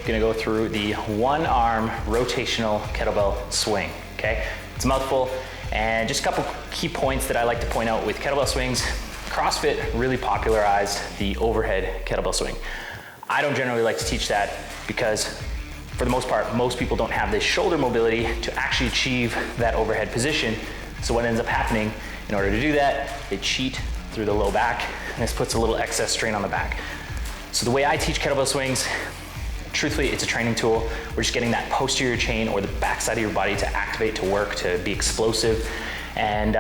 gonna go through the one arm rotational kettlebell swing, okay? It's a mouthful, and just a couple key points that I like to point out with kettlebell swings. CrossFit really popularized the overhead kettlebell swing. I don't generally like to teach that because for the most part, most people don't have the shoulder mobility to actually achieve that overhead position. So what ends up happening, in order to do that, they cheat through the low back, and this puts a little excess strain on the back. So the way I teach kettlebell swings, truthfully, it's a training tool. We're just getting that posterior chain or the back side of your body to activate, to work, to be explosive. And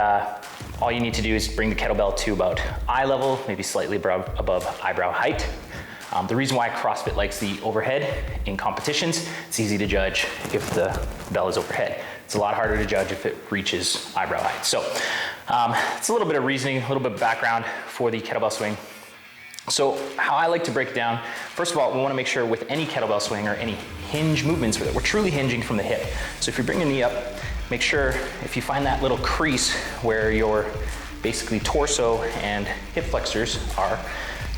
all you need to do is bring the kettlebell to about eye level, maybe slightly above eyebrow height. The reason why CrossFit likes the overhead in competitions, it's easy to judge if the bell is overhead. It's a lot harder to judge if it reaches eyebrow height. So it's a little bit of reasoning, a little bit of background for the kettlebell swing. So how I like to break it down, first of all, we wanna make sure with any kettlebell swing or any hinge movements with it, we're truly hinging from the hip. So if you bring the knee up, make sure if you find that little crease where your basically torso and hip flexors are,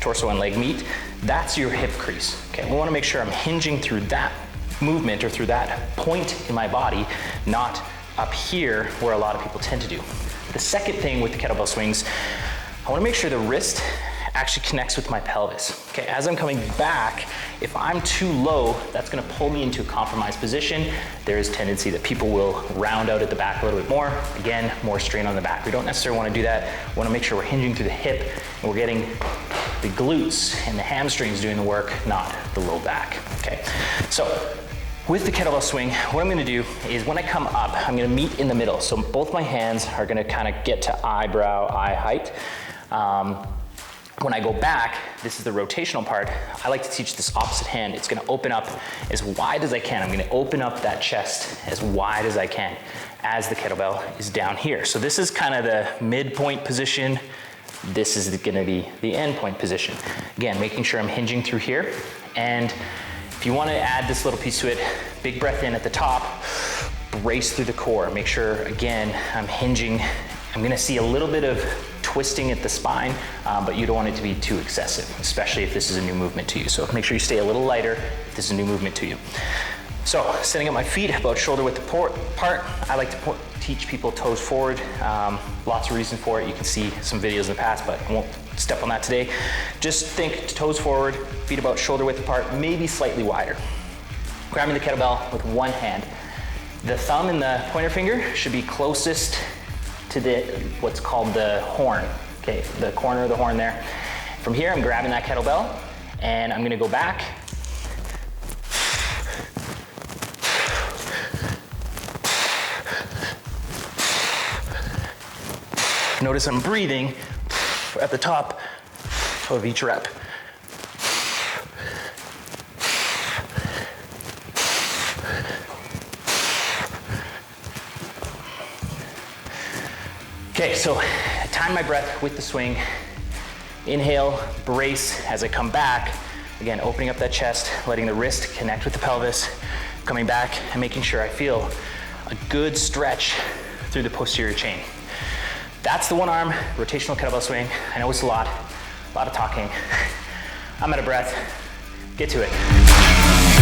torso and leg meet, that's your hip crease. Okay, we wanna make sure I'm hinging through that movement or through that point in my body, not up here where a lot of people tend to do. The second thing with the kettlebell swings, I wanna make sure the wrist actually connects with my pelvis. Okay, as I'm coming back, if I'm too low, that's gonna pull me into a compromised position. There is a tendency that people will round out at the back a little bit more. Again, more strain on the back. We don't necessarily wanna do that. We wanna make sure we're hinging through the hip and we're getting the glutes and the hamstrings doing the work, not the low back, okay? So, with the kettlebell swing, what I'm gonna do is when I come up, I'm gonna meet in the middle. So both my hands are gonna kind of get to eyebrow, eye height. When I go back, this is the rotational part. I like to teach this opposite hand. It's gonna open up as wide as I can. I'm gonna open up that chest as wide as I can as the kettlebell is down here. So this is kind of the midpoint position. This is gonna be the end point position. Again, making sure I'm hinging through here. And if you wanna add this little piece to it, big breath in at the top, brace through the core. Make sure, again, I'm hinging. I'm gonna see a little bit of twisting at the spine, but you don't want it to be too excessive, especially if this is a new movement to you. So make sure you stay a little lighter if this is a new movement to you. So setting up my feet about shoulder width apart. I like to teach people toes forward. Lots of reason for it. You can see some videos in the past, but I won't step on that today. Just think toes forward, feet about shoulder width apart, maybe slightly wider. Grabbing the kettlebell with one hand. The thumb and the pointer finger should be closest to what's called the horn, okay, the corner of the horn there. From here, I'm grabbing that kettlebell and I'm gonna go back. Notice I'm breathing at the top of each rep. Okay, so time my breath with the swing. Inhale, brace as I come back. Again, opening up that chest, letting the wrist connect with the pelvis, coming back and making sure I feel a good stretch through the posterior chain. That's the one arm rotational kettlebell swing. I know it's a lot of talking. I'm out of breath. Get to it.